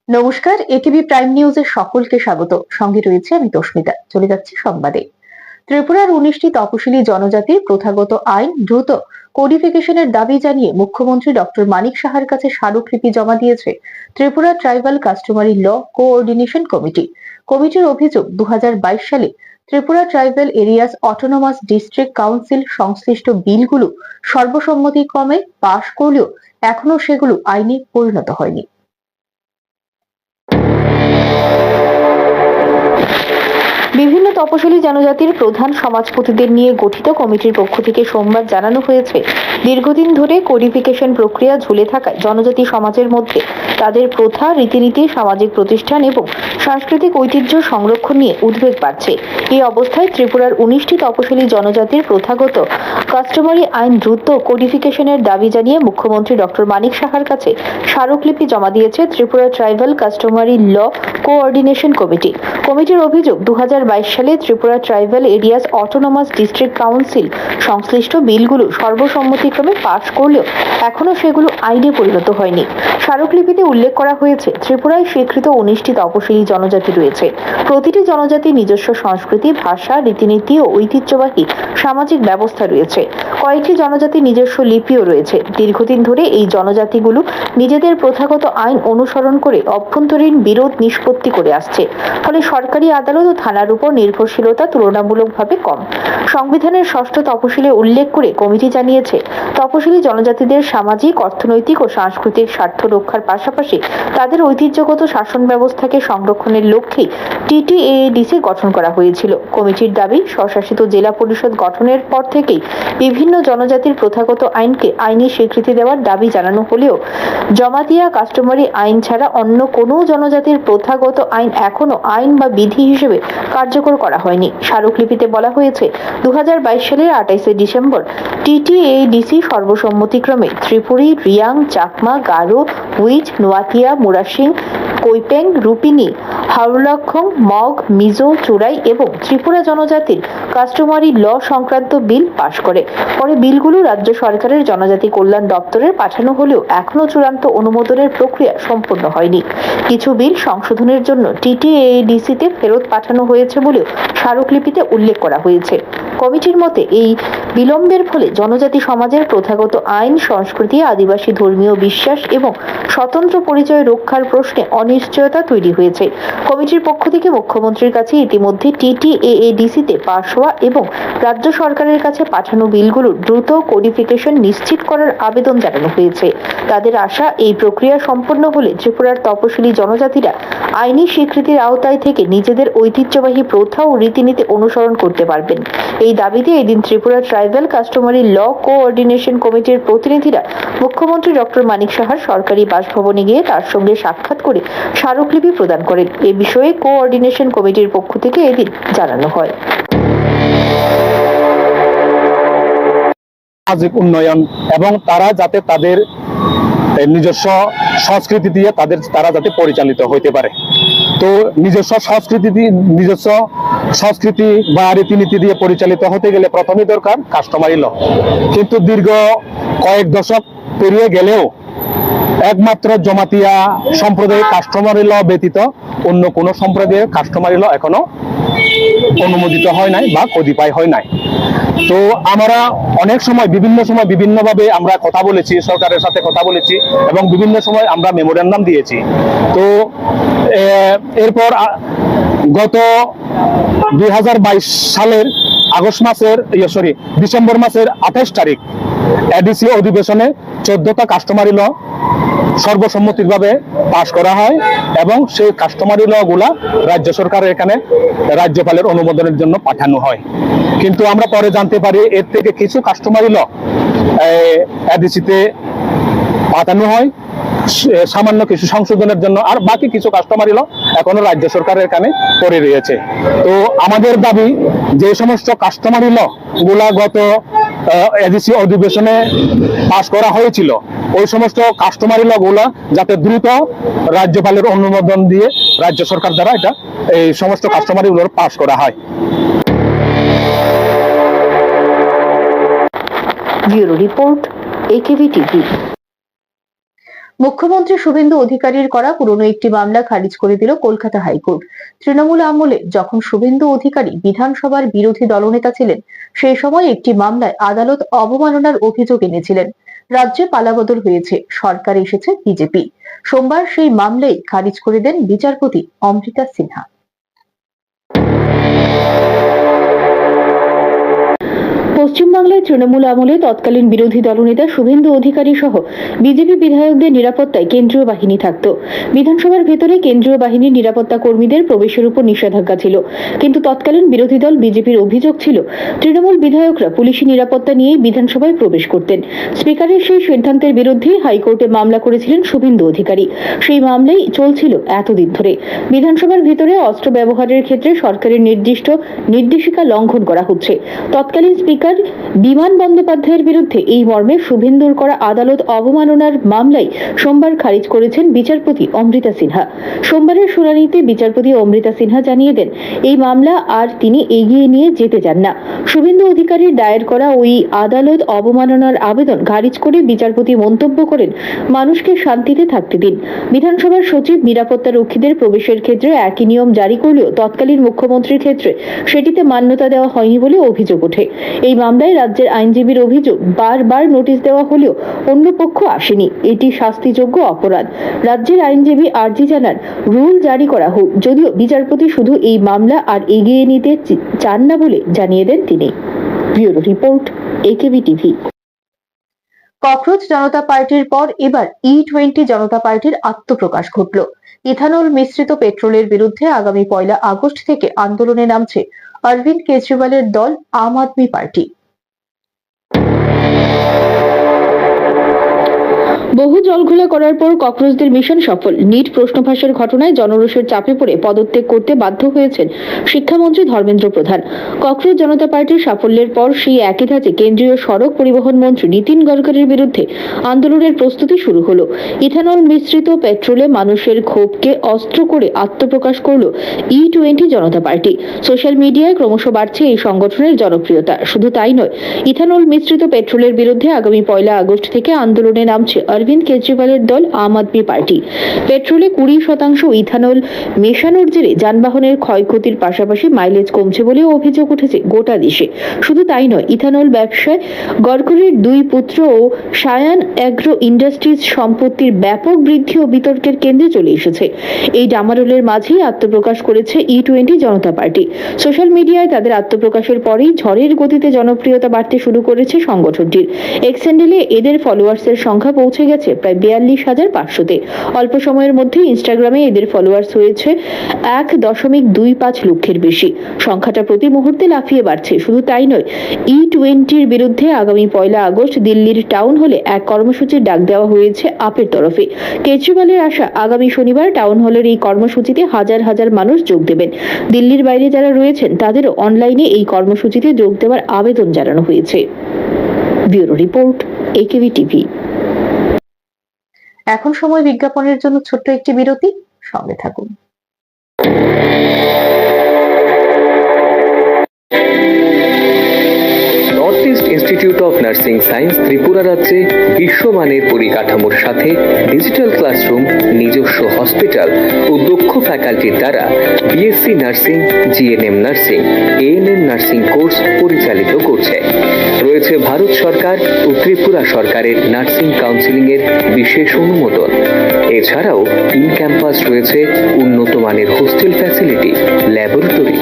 নমস্কার, ATV prime নিউজের সকলকে স্বাগত। সঙ্গে রয়েছে আমি তস্মিতা। চলে যাচ্ছে সংবাদে। ত্রিপুরার 19টি তপশিলি জনজাতির প্রথাগত আইন দ্রুত কোডিফিকেশনের দাবি জানিয়ে মুখ্যমন্ত্রী ডক্টর মানিক সাহার কাছে স্মারকলিপি জমা দিয়েছে ত্রিপুরা ট্রাইবাল কাস্টমারি ল কোঅর্ডিনেশন কমিটি। কমিটির অভিযোগ, 2022 সালে Tripura tribal areas autonomous district council সংশ্লিষ্ট বিলগুলো সর্বসম্মতিক্রমে পাশ করলেও এখনো সেগুলো আইনে পরিণত হয়নি। বিভিন্ন তপশিলি জনজাতির প্রধান সমাজপতিদের নিয়ে গঠিত কমিটির পক্ষ থেকে সোমবার জানানো হয়েছে, দীর্ঘদিন ধরে কোডিফিকেশন প্রক্রিয়া ঝুলে থাকায় জনজাতি সমাজের মধ্যে তাদের প্রথা, রীতিনীতি, সামাজিক প্রতিষ্ঠান এবং সাংস্কৃতিক ঐতিহ্য সংরক্ষণ নিয়ে উদ্বেগ বাড়ছে। এই অবস্থায় ত্রিপুরার 19টি তপশিলি জনজাতির প্রথাগত কাস্টমারি আইন দ্রুত কোডিফিকেশনের দাবি জানিয়ে মুখ্যমন্ত্রী ডক্টর মানিক সাহার কাছে স্মারকলিপি জমা দিয়েছে ত্রিপুরা ট্রাইবাল কাস্টমারি ল কোঅর্ডিনেশন কমিটি। কমিটির অভিযোগ, 2022 সালে Tripura tribal areas autonomous district council সংশ্লিষ্ট বিলগুলো সর্বসম্মতিক্রমে পাশ করলেও এখনো সেগুলো আইনে পরিণত হয়নি। স্মারকলিপিতে উল্লেখ করা হয়েছে, ত্রিপুরায় স্বীকৃত 19টি তপশিলি জনজাতি রয়েছে। প্রতিটি জনজাতির নিজস্ব সংস্কৃতি, ভাষা, রীতিনীতি ও ঐতিহ্যবাহী সামাজিক ব্যবস্থা রয়েছে। কয়েকটি জনজাতির নিজস্ব লিপিও রয়েছে। দীর্ঘদিন ধরে এই জনজাতিগুলো নিজেদের প্রথাগত আইন অনুসরণ করে অভ্যন্তরীণ বিরোধ নিষ্পত্তি করে আসছে। ফলে সরকারি আদালত ও থানার উপর নির্ভরশীলতা তুলনামূলকভাবে কম। সংবিধানের 6ষ্ঠ তপশিলে উল্লেখ করে কমিটি জানিয়েছে, তপশিলি জনজাতিদের সামাজিক, অর্থনৈতিক ও সাংস্কৃতিক স্বার্থ রক্ষার পাশাপাশি তাদের ঐতিহ্যগত শাসন ব্যবস্থাকে সংরক্ষণের লক্ষ্যে টিটিএডিসি গঠন করা হয়েছিল। কমিটির দাবি, স্বশাসিত জেলা পরিষদ গঠনের পর থেকেই বিভিন্ন জনজাতির প্রথাগত আইনকে আইনি স্বীকৃতি দেওয়ার দাবি জানানো হলেও জমাতিয়া কাস্টমারি আইন ছাড়া অন্য কোনো জনজাতির প্রথাগত আইন এখনো আইন বা বিধি হিসেবে কার্যকর করা হয়নি। স্মারকলিপিতে বলা হয়েছে, 2022 সালের 28শে ডিসেম্বর টিটিএডিসি সর্বসম্মতিক্রমে ত্রিপুরী, রিয়াং, চাকমা, গারো, উইচ, নোয়াতিয়া, মুরাসিং, কৈপেং, রুপিনি, হাওলক্ষং, মগ, মিজো, চুরাই এবং ত্রিপুরা জনজাতির কাস্টমারি ল সংক্রান্ত বিল পাশ করে। পরে বিলগুলো রাজ্য সরকারের জনজাতি কল্যাণ দপ্তরের পাঠানো হলেও এখনো চূড়ান্ত অনুমোদনের প্রক্রিয়া সম্পূর্ণ হয়নি। কিছু বিল সংশোধনের জন্য টিটিএডিসিতে ফেরত পাঠানো হয়েছে বলেও স্মারকলিপিতে উল্লেখ করা হয়েছে। কমিটির মতে, এই বিলম্বের ফলে জনজাতি সমাজের প্রথাগত আইন, সংস্কৃতি, আদিবাসী ধর্মীয় বিশ্বাস এবং স্বতন্ত্র পরিচয় রক্ষার প্রশ্নে অনিশ্চয়তা তৈরি হয়েছে। কমিটির পক্ষ থেকে মুখ্যমন্ত্রীর কাছে ইতিমধ্যে টিটিএডিসিতে পাশ হওয়া এবং রাজ্য সরকারের কাছে পাঠানো বিলগুলোর দ্রুত কোডিফিকেশন নিশ্চিত করার আবেদন জানানো হয়েছে। তাদের আশা, এই প্রক্রিয়া সম্পন্ন হলে ত্রিপুরার তপশিলি জনজাতিরা আইনি স্বীকৃতির আওতায় থেকে নিজেদের ঐতিহ্যবাহী প্রথা ও রীতিনীতি অনুসরণ করতে পারবেন। এই দাবিতে এদিন ত্রিপুরা ট্রাইবাল কাস্টমারি ল কোঅর্ডিনেশন কমিটির প্রতিনিধিরা মুখ্যমন্ত্রী ডক্টর মানিক সাহার সরকারি বাসভবনে গিয়ে তার সঙ্গে সাক্ষাৎ করে স্মারকলিপি প্রদান করেন। এ বিষয়ে কোঅর্ডিনেশন কমিটির পক্ষ থেকে এদিন জানানো হয়। সামাজিক উন্নয়ন এবং তারা যাতে তাদের নিজস্ব সংস্কৃতি দিয়ে তারা যাতে পরিচালিত হইতে পারে। তো নিজস্ব সংস্কৃতি বা রীতিনীতি দিয়ে পরিচালিত হতে গেলে প্রথমে দরকার কাস্টমারি ল। কিন্তু দীর্ঘ কয়েক দশক পেরিয়ে গেলেও একমাত্র জমাতিয়া সম্প্রদায়ের কাস্টমারি ল ব্যতীত অন্য কোনো সম্প্রদায়ের কাস্টমারি ল এখনো অনুমোদিত হয় নাই বা কদিপায় হয় নাই। তো আমরা অনেক সময় বিভিন্নভাবে আমরা কথা বলেছি, সরকারের সাথে কথা বলেছি এবং বিভিন্ন সময় আমরা মেমোরেন্ডাম দিয়েছি। তো এরপর গত 2022 সালের ডিসেম্বর মাসের 28 তারিখ এডিসি অধিবেশনে 14টা কাস্টমারি ল সর্বসম্মতিভাবে পাশ করা হয় এবং সেই কাস্টমারি ল গুলা রাজ্য সরকারের এখানে রাজ্যপালের অনুমোদনের জন্য পাঠানো হয়। কিন্তু আমরা পরে জানতে পারি এর থেকে কিছু কাস্টমারি ল এডিসিতে পাঠানো হয় সামান্য কিছু সংশোধনের জন্য, আর বাকি কিছু কাস্টমারি ল এখনো রাজ্য সরকারের এখানে পড়ে রয়েছে। তো আমাদের দাবি, যে সমস্ত কাস্টমারি ল গুলা গত এডিসি অধিবেশনে পাশ করা হয়েছিল, ওই সমস্ত কাস্টমারি ল গুলা যাতে দ্রুত রাজ্যপালের অনুমোদন দিয়ে রাজ্য সরকার দ্বারা এই সমস্ত কাস্টমারি গুলো পাশ করা হয়। Bureau report, AKV TV. মুখ্যমন্ত্রী শুভেন্দু অধিকারীর করা পুরনো একটি মামলা খারিজ করে দিল কলকাতা হাইকোর্ট। তৃণমূল আমলে যখন শুভেন্দু অধিকারী বিধানসভার বিরোধী দলনেতা ছিলেন, সেই সময় একটি মামলায় আদালত অবমাননার অভিযোগ এনেছিলেন। রাজ্যে পালাবদল হয়েছে, সরকার এসেছে বিজেপি। সোমবার সেই মামলাই খারিজ করে দেন বিচারপতি অমৃতা সিনহা। পশ্চিমবাংলায় তৃণমূল আমলে তৎকালীন বিরোধী দলনেতা শুভেন্দু অধিকারী সহ বিজেপি বিধায়কদের নিরাপত্তায় কেন্দ্রীয় বাহিনী থাকত। বিধানসভার ভেতরে কেন্দ্রীয় বাহিনীর নিরাপত্তা কর্মীদের প্রবেশের উপর নিষেধাজ্ঞা ছিল, কিন্তু তৎকালীন বিরোধী দল বিজেপির অভিযোগ ছিল তৃণমূল বিধায়করা পুলিশি নিরাপত্তা নিয়ে বিধানসভায় প্রবেশ করতেন। স্পিকারের সেই সিদ্ধান্তের বিরুদ্ধে হাইকোর্টে মামলা করেছিলেন শুভেন্দু অধিকারী। সেই মামলাই চলছিল এতদিন ধরে। বিধানসভার ভেতরে অস্ত্র ব্যবহারের ক্ষেত্রে সরকারের নির্দিষ্ট নির্দেশিকা লঙ্ঘন করা হচ্ছে। তৎকালীন স্পিকার বিমান বন্দ্যোপাধ্যায়ের বিরুদ্ধে এই মর্মে শুভেন্দুর করা আদালত অবমাননার মামলাই সোমবার খারিজ করেছেন বিচারপতি অমৃতা সিনহা। সোমবারের শুনানিতে বিচারপতি অমৃতা সিনহা জানিয়ে দেন, এই মামলা আর তিনি এগিয়ে নিয়ে যেতে চান না। শুভেন্দু অধিকারীর দায়ের করা ওই আদালত অবমাননার আবেদন খারিজ করে বিচারপতি মন্তব্য করেন, মানুষকে শান্তিতে থাকতে দিন। বিধানসভার সচিব নিরাপত্তা রক্ষীদের প্রবেশের ক্ষেত্রে একই নিয়ম জারি করলেও তৎকালীন মুখ্যমন্ত্রীর ক্ষেত্রে সেটিতে মান্যতা দেওয়া হয়নি বলে অভিযোগ ওঠে। এই মামলায় রাজ্যের আইনজীবীর অভিযোগ, বারবার নোটিশ দেওয়া হলেও অন্য পক্ষ আসেনি। এটি শাস্তিযোগ্য অপরাধ। রাজ্যের আইনজীবী আর্জি জানান, রুল জারি করা হোক, যদিও বিচারপতি শুধু এই মামলা আর এগিয়ে নিতে চান না বলে জানিয়ে দেন তিনি। Bureau report, AKB TV. Cockroach Janata পার্টির পর এবার E20 জনতা পার্টির আত্মপ্রকাশ ঘটল। ইথানল মিশ্রিত পেট্রোলের বিরুদ্ধে আগামী 1 আগস্ট থেকে আন্দোলনে নামছে অরবিন্দ কেজরিওয়ালের দল আম আদমি পার্টি। বহু জলঘোলা করার পর ককরোচদের মিশন সফল। নিট প্রশ্ন ফাঁসের ঘটনায় জনরোষের চাপে পড়ে পদত্যাগ করতে বাধ্য হয়েছেন শিক্ষামন্ত্রী ধর্মেন্দ্র প্রধান। ককরোচ জনতা পার্টির সাফল্যের পর সেই একই ধাঁচে কেন্দ্রীয় সড়ক পরিবহন মন্ত্রী নীতিন গডকরির বিরুদ্ধে আন্দোলনের প্রস্তুতি শুরু হলো। ইথানল মিশ্রিত পেট্রোলে মানুষের ক্ষোভকে অস্ত্র করে আত্মপ্রকাশ করল E20 জনতা পার্টি। সোশ্যাল মিডিয়ায় ক্রমশ বাড়ছে এই সংগঠনের জনপ্রিয়তা। শুধু তাই নয়, ইথানল মিশ্রিত পেট্রোলের বিরুদ্ধে আগামী 1 আগস্ট থেকে আন্দোলনে নামছে অরবিন্দ কেজরিওয়ালের দল আম আদমি পার্টি। পেট্রোলে 20% ইথানল মেশানোর জেরে যানবাহনের ক্ষয়ক্ষতির পাশাপাশি মাইলেজ কমছে বলে অভিযোগ উঠেছে গোটা দেশে। শুধু তাই নয়, ইথানল ব্যবসায় গডকরির 2 পুত্র ও সায়ান অ্যাগ্রো ইন্ডাস্ট্রিজ সম্পত্তির ব্যাপক বৃদ্ধি ও বিতর্কের কেন্দ্রে চলে এসেছে। এই ডামাডোলের মাঝেই আত্মপ্রকাশ করেছে E20 জনতা পার্টি। সোশ্যাল মিডিয়ায় তাদের আত্মপ্রকাশের পরেই ঝড়ের গতিতে জনপ্রিয়তা বাড়তে শুরু করেছে সংগঠনটির। এক্স হ্যান্ডেলে এদের ফলোয়ার্সের সংখ্যা পৌঁছে গেছে প্রায় 42,500-তে। অল্প সময়ের মধ্যে ইনস্টাগ্রামে এদের ফলোয়ার্স হয়েছে 1.25 লক্ষের বেশি। সংখ্যাটা প্রতি মুহূর্তে লাফিয়ে বাড়ছে। শুধু তাই নয়, E20-র বিরুদ্ধে আগামী 1 আগস্ট দিল্লির টাউন হলে এক কর্মসূচির ডাক দেওয়া হয়েছে আপের তরফে। কেজরিওয়ালের আশা, আগামী শনিবার টাউন হলের এই কর্মসূচিতে হাজার হাজার মানুষ যোগ দেবেন। দিল্লির বাইরে যারা রয়েছেন তাদেরও অনলাইনে এই কর্মসূচিতে যোগ দেওয়ার আবেদন জানানো হয়েছে। Bureau report, AKB TV. এখন সময় বিজ্ঞাপনের জন্য ছোট্ট একটি বিরতি, সঙ্গে থাকুন। North East Institute of Nursing Science Tripura রাজ্যে বিশ্বমানের পরিকাঠামোর সাথে ডিজিটাল ক্লাসরুম, নিজস্ব হসপিটাল ও দক্ষ ফ্যাকাল্টির দ্বারা BSc nursing, GNM nursing, ANM nursing course পরিচালিত করছে। রয়েছে ভারত সরকার ও ত্রিপুরা সরকারের নার্সিং কাউন্সিলিং এর বিশেষ অনুমোদন। এছাড়াও ইন ক্যাম্পাস রয়েছে উন্নত মানের hostel facility, laboratory,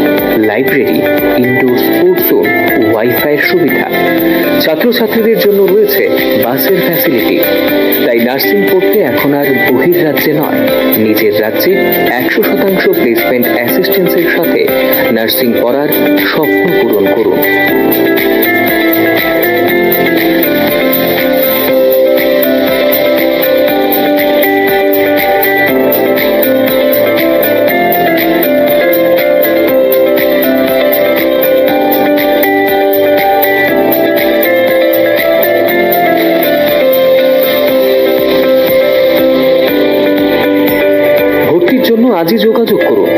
library, indoor sports zone, wifi সুবিধা। ছাত্রছাত্রীদের জন্য রয়েছে বাসের ফ্যাসিলিটি। তাই নার্সিং পড়তে এখন আর বহির্রাজ্যে নয়, নিজের রাজ্যে 100% প্লেসমেন্ট অ্যাসিস্ট্যান্সের সাথে নার্সিং পড়ার স্বপ্ন পূরণ করুন। আজই যোগাযোগ করুন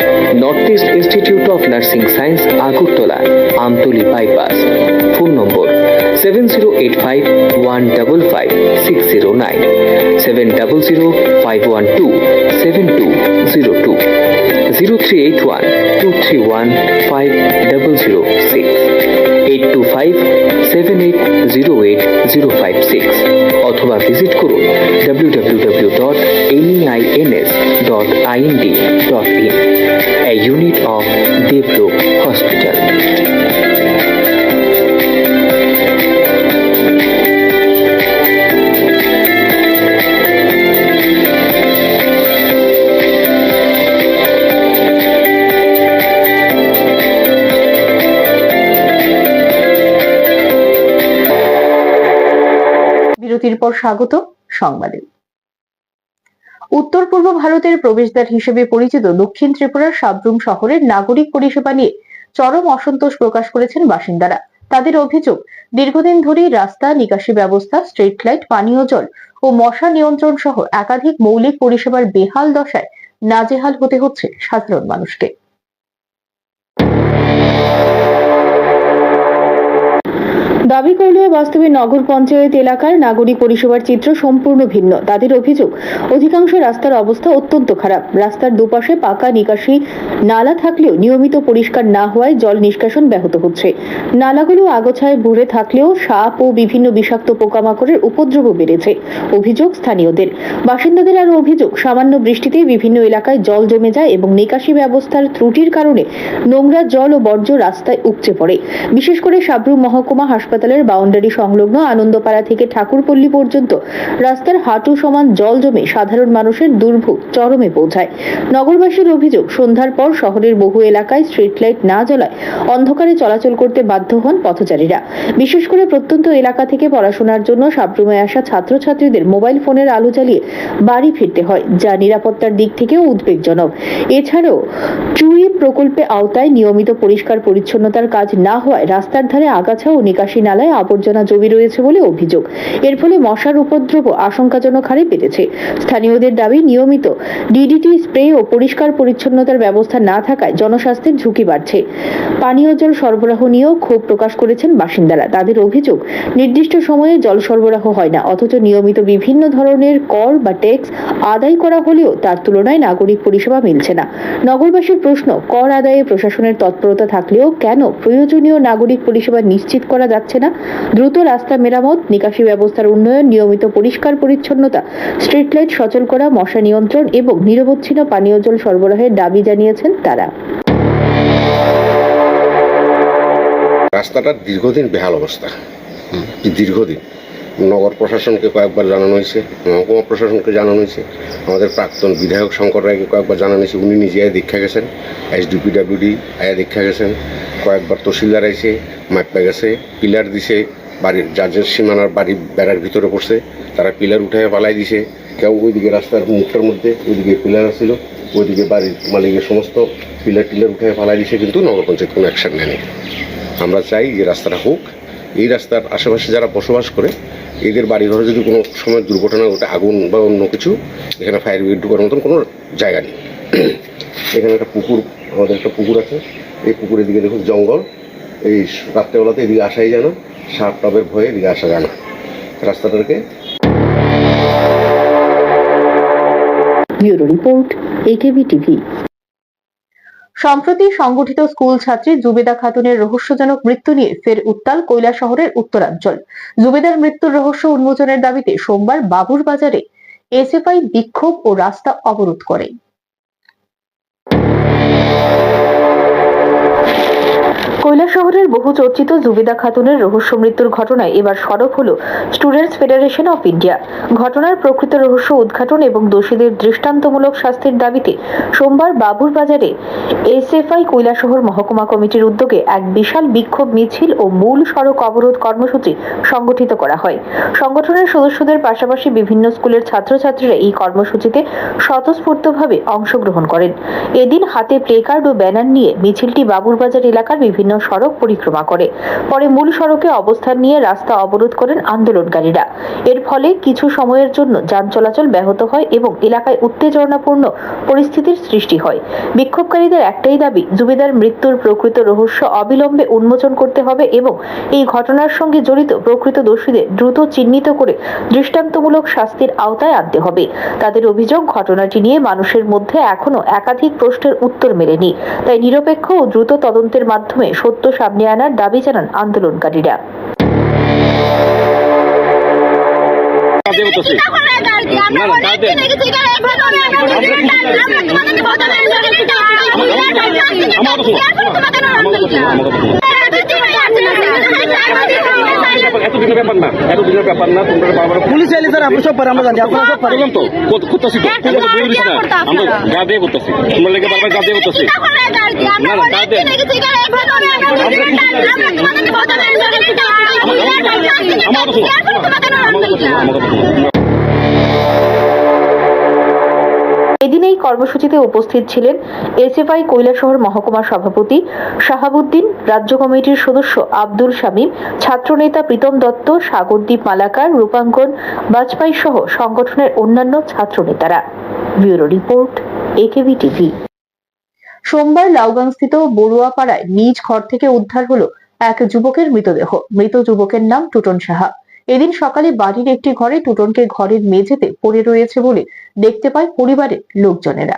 north East Institute of Nursing science, Agartala, Amtali bypass. Phone নম্বর 7085155609, 7005127202, 0381231506, 8257808056 অথবা ভিজিট করুন www.neins.ind.in, a unit of Devlook Hospital. বিরতির পর স্বাগত সংবাদে। উত্তর পূর্ব ভারতের প্রবেশদ্বার হিসেবে পরিচিত দক্ষিণ ত্রিপুরার সাব্রুম শহরের নাগরিক পরিষেবা নিয়ে চরম অসন্তোষ প্রকাশ করেছেন বাসিন্দারা। তাদের অভিযোগ, দীর্ঘদিন ধরেই রাস্তা, নিকাশি ব্যবস্থা, স্ট্রিট লাইট, পানীয় জল ও মশা নিয়ন্ত্রণ সহ একাধিক মৌলিক পরিষেবার বেহাল দশায় নাজেহাল হতে হচ্ছে সাধারণ মানুষকে। দাবি করলেও বাস্তবে নগর পঞ্চায়েত এলাকার নাগরিক পরিষেবার চিত্র সম্পূর্ণ ভিন্ন। তাদের অভিযোগ, অধিকাংশ রাস্তার অবস্থা অত্যন্ত খারাপ। রাস্তার দুপাশে পাকা নিকাশি নালা থাকলেও নিয়মিত পরিষ্কার না হওয়ায় জল নিষ্কাশন ব্যাহত হচ্ছে। নালাগুলো আগোছায় ভরে থাকলেও সাপ ও বিভিন্ন বিষাক্ত পোকামাকড়ের উপদ্রব বেড়েছে, অভিযোগ স্থানীয়দের। বাসিন্দাদের আরও অভিযোগ, সামান্য বৃষ্টিতে বিভিন্ন এলাকায় জল জমে যায় এবং নিকাশি ব্যবস্থার ত্রুটির কারণে নোংরা জল ও বর্জ্য রাস্তায় উপচে পড়ে। বিশেষ করে সাব্রুম মহকুমা হাসপাতালের বাউন্ডারি সংলগ্ন আনন্দপাড়া থেকে ঠাকুরপল্লী পর্যন্ত রাস্তার হাঁটু সমান জল জমে সাধারণ মানুষের দুর্ভোগ চরমে পৌঁছায়। নগরবাসীর অভিযোগ, সন্ধ্যার পর শহরের বহু এলাকায় স্ট্রিট লাইট না জ্বলায় অন্ধকারে চলাচল করতে বাধ্য হন পথচারীরা। বিশেষ করে প্রত্যন্ত এলাকা থেকে পড়াশোনার জন্য সাব্রুমে আসা ছাত্রছাত্রীদের মোবাইল ফোনের আলো জ্বালিয়ে বাড়ি ফিরতে হয়, যা নিরাপত্তার দিক থেকেও উদ্বেগজনক। এছাড়াও চুরি প্রকল্পে আওতায় নিয়মিত পরিষ্কার পরিচ্ছন্নতার কাজ না হওয়ায় রাস্তার ধারে আগাছা ও নিকাশি নালায় আবর্জনা জমে রয়েছে বলে অভিযোগ। এর ফলে মশার উপদ্রব আশঙ্কাজনক হারে বেড়েছে। স্থানীয়দের দাবি, নিয়মিত ডিডিটি স্প্রে ও পরিষ্কার পরিচ্ছন্নতার ব্যবস্থা না থাকায় জনস্বাস্থ্যের ঝুঁকি বাড়ছে। পানীয় জল সরবরাহ নিয়েও ক্ষোভ প্রকাশ করেছেন বাসিন্দারা। তাদের অভিযোগ, নির্দিষ্ট সময়ে জল সরবরাহ হয় না, অথচ নিয়মিত বিভিন্ন ধরনের কর বা ট্যাক্স আদায় করা হলেও তার তুলনায় নাগরিক পরিষেবা মিলছে না। নগরবাসীর প্রশ্ন, কর আদায়ে প্রশাসনের তৎপরতা থাকলেও কেন প্রয়োজনীয় নাগরিক পরিষেবা নিশ্চিত করা যাচ্ছে না? দ্রুত রাস্তা মেরামত, নিকাশি ব্যবস্থার উন্নয়ন, নিয়মিত পরিষ্কার পরিচ্ছন্নতা, স্ট্রিট লাইট সচল করা, মশা নিয়ন্ত্রণ এবং নিরবচ্ছিন্ন পানীয় জল সরবরাহের দাবি জানিয়েছেন তারা। রাস্তাটার দীর্ঘদিন বেহাল অবস্থা, দীর্ঘদিন নগর প্রশাসনকে কয়েকবার জানানো হয়েছে, মহকুমা প্রশাসনকে জানানো হয়েছে, আমাদের প্রাক্তন বিধায়ক শঙ্কর রায়কে কয়েকবার জানানো হয়েছে। উনি নিজে দেখা গেছেন, SDPWD আয়া দেখা গেছেন, কয়েকবার তহসিলদার আইসে, মাইপা গেছে, পিলার দিছে, বাড়ির যার সীমানার বাড়ির বেড়ার ভিতরে পড়ছে, তারা পিলার উঠায় পালাই দিছে। কেউ ওইদিকে রাস্তার মুখটার মধ্যে ওইদিকে পিলার ছিল, ওইদিকে বাড়ির মালিকের সমস্ত পিলার টিলার উঠায় পালাই দিছে, কিন্তু নগর পঞ্চায়েত কোনো অ্যাকশন নেয়নি। আমরা চাই যে রাস্তাটা হোক। এই রাস্তার আশেপাশে যারা বসবাস করে, এদের বাড়ি ঘরে যদি কোনো সময় দুর্ঘটনা ঘটে, আগুন বা অন্য কিছু, এখানে ফায়ার ব্রিগেড ঢোকার মতন কোনো জায়গা নেই। এখানে একটা পুকুর, আমাদের একটা পুকুর আছে, এই পুকুরের দিকে দেখুন জঙ্গল, এই রাত্রেবেলাতে এদিকে আসাই যায় না, সাপ টাপের ভয়ে এদিকে আসা যায় না। রাস্তাটাকে ব্যুরো রিপোর্ট, AKB টিভি। সম্প্রতি সংগঠিত স্কুল ছাত্রী জুবেদা খাতুনের রহস্যজনক মৃত্যু নিয়ে ফের উত্তাল কৈলাসহরের উত্তরাঞ্চল। জুবেদার মৃত্যুর রহস্য উন্মোচনের দাবিতে সোমবার বাবুর বাজারে SFI বিক্ষোভ ও রাস্তা অবরোধ করে। কৈলাসহরের বহু চর্চিত জুবেদা খাতুনের রহস্য মৃত্যুর ঘটনায় এবার সরব হল স্টুডেন্টস ফেডারেশন অফ ইন্ডিয়া। ঘটনার প্রকৃত রহস্য উদ্ঘাটন এবং দোষীদের দৃষ্টান্তমূলক শাস্তির দাবিতে সোমবার বাবুর বাজারে SFI কৈলাসহর মহকুমা কমিটির উদ্যোগে এক বিশাল বিক্ষোভ মিছিল ও মূল সড়ক অবরোধ কর্মসূচি সংগঠিত করা হয়। সংগঠনের সদস্যদের পাশাপাশি বিভিন্ন স্কুলের ছাত্রছাত্রীরা এই কর্মসূচিতে স্বতঃস্ফূর্তভাবে অংশগ্রহণ করেন। এদিন হাতে প্লেকার্ড ও ব্যানার নিয়ে মিছিলটি বাবুর বাজার এলাকার বিভিন্ন সড়ক পরিক্রমা পরিক্রমা করে। পরে মূল সড়কে অবস্থান নিয়ে রাস্তা অবরোধ করেন আন্দোলনকারীরা। এর ফলে কিছু সময়ের জন্য যান চলাচল ব্যাহত হয় এবং এলাকায় উত্তেজনাপূর্ণ পরিস্থিতির সৃষ্টি হয়। বিক্ষোভকারীদের একটাই দাবি, জুবেদার মৃত্যুর প্রকৃত রহস্য অবিলম্বে উন্মোচন করতে হবে এবং এই ঘটনার সঙ্গে জড়িত প্রকৃত দোষীদের দ্রুত চিহ্নিত করে দৃষ্টান্তমূলক শাস্তির আওতায় আনতে হবে। তাদের অভিযোগ, ঘটনাটি নিয়ে মানুষের মধ্যে এখনো একাধিক প্রশ্নের উত্তর মেলেনি। তাই নিরপেক্ষ ও দ্রুত তদন্তের মাধ্যমে সত্য সামনে আনার দাবি জানান আন্দোলনকারীরা। পুলিশ এলে স্যার আপনি সব পারে আমরা জানি আপনারা সব পারেন তো করতেছি তো ঠিক আছে বই দিস না আমরা গা দিয়ে করতেছি তোমরা লেগে বারবার গা দিয়ে করতেছি না না গা দিয়ে এদিন এই কর্মসূচিতে উপস্থিত ছিলেন এসএফআই কৈলাসহর মহকুমা সভাপতি শাহাবুদ্দিন, রাজ্য কমিটির সদস্য আব্দুল শামীম, ছাত্রনেতা প্রীতম দত্ত, সাগরদীপ মালাকার, রূপাঙ্কন বাজপাই সহ সংগঠনের অন্যান্য ছাত্রনেতারা। Bureau report, AKB TV. সোমবার লাউগাংস্থিত বড়ুয়াপাড়ায় নিজ ঘর থেকে উদ্ধার হলো এক যুবকের মৃতদেহ। মৃত যুবকের নাম টুটন সাহা। এদিন সকালে বাড়ির একটি ঘরে টুটনকে ঘরের মেঝেতে পড়ে রয়েছে বলে দেখতে পায় পরিবারের লোকজনেরা।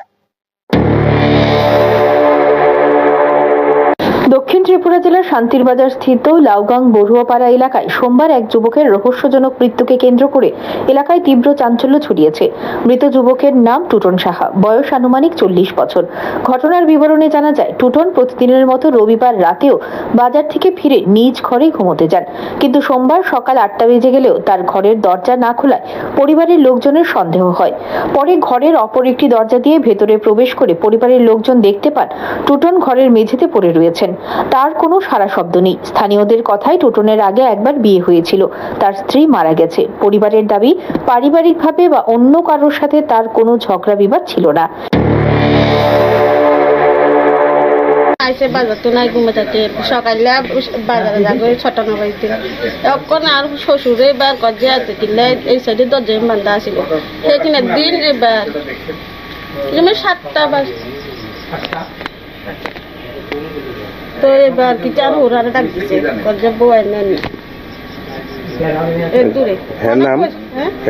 দক্ষিণ ত্রিপুরা জেলার শান্তির বাজার স্থিত লাউগাং বড়ুয়াপাড়া এলাকায় সোমবার এক যুবকের রহস্যজনক মৃত্যুকে কেন্দ্র করে এলাকায় তীব্র চাঞ্চল্য ছড়িয়েছে। মৃত যুবকের নাম টুটন সাহা, বয়স আনুমানিক 40 বছর। ঘটনার বিবরণে জানা যায়, টুটন প্রতিদিনের মতো রবিবার রাতেও বাজার থেকে ফিরে নিজ ঘরে ঘুমোতে যান, কিন্তু সোমবার সকাল 8টা বেজে গেলেও তার ঘরের দরজা না খোলায় পরিবারের লোকজনের সন্দেহ হয়। পরে ঘরের অপর একটি দরজা দিয়ে ভেতরে প্রবেশ করে পরিবারের লোকজন দেখতে পান টুটন ঘরের মেঝেতে পড়ে রয়েছেন। তার কোনো সাড়া শব্দ নেই। স্থানীয়দের কথায় টুটনের আগে একবার বিয়ে হয়েছিল, তার স্ত্রী মারা গেছে। পরিবারের দাবি, পারিবারিকভাবে বা অন্য কারোর সাথে তার কোনো ঝগড়া বিবাদ ছিল না। আইসে বাজার তো নাই ঘুমে থাকে, সকালে বাজারে যাবে 6টা বাজতে। এখন আর শ্বশুরে এবার গজে আছে কিনলে এই সাইডে দরজা বান্ধা আসিল সেইখানে দিন এবার 7টা বাজে। তো এবার কি চার ওরারে ডাক দিছে গজে বই নেন এর দূরে।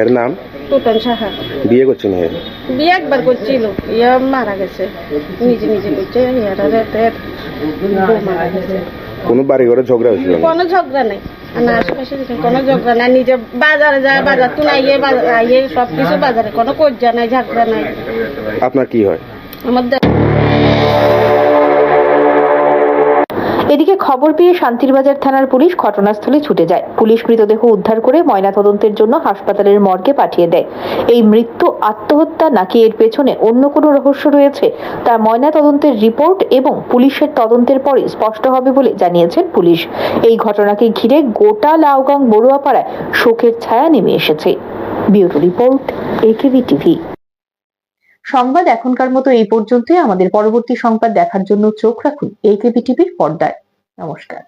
এর নাম টুটন সাহা। বিয়ে করছেন? বিয়ে একবার করছিল, ইয়া মারা গেছে, নিজে নিজে করছে, মারা গেছে। কোনো বাড়ি ঘরে ঝগড়া হয়েছিল? কোনো ঝগড়া নাই, না আশেপাশে কোনো ঝগড়া নাই। নিজে বাজারে যায়, বাজার তো আইয়ে আইয়ে সবকিছু বাজারে, কোনো কজ্জা নাই, ঝগড়া নাই। আপনার কি হয়? আমার এদিকে খবর পেয়ে শান্তিরবাজার থানার পুলিশ ঘটনাস্থলে ছুটে যায়। পুলিশ মৃতদেহ উদ্ধার করে ময়নাতদন্তের জন্য হাসপাতালের মর্গে পাঠিয়ে দেয়। এই মৃত্যু আত্মহত্যা নাকি এর পেছনে অন্য কোনো রহস্য রয়েছে, তা ময়নাতদন্তের রিপোর্ট এবং পুলিশের তদন্তের পরে স্পষ্ট হবে বলে জানিয়েছেন পুলিশ। এই ঘটনাকে ঘিরে গোটা লাউগাং বড়ুয়াপাড়ায় শোকের ছায়া নেমে এসেছে। Bureau report, AKB TV. সংবাদ এখনকার মতো এই পর্যন্তই। আমাদের পরবর্তী সংবাদ দেখার জন্য চোখ রাখুন একেবি টিভির পর্দায়। নমস্কার।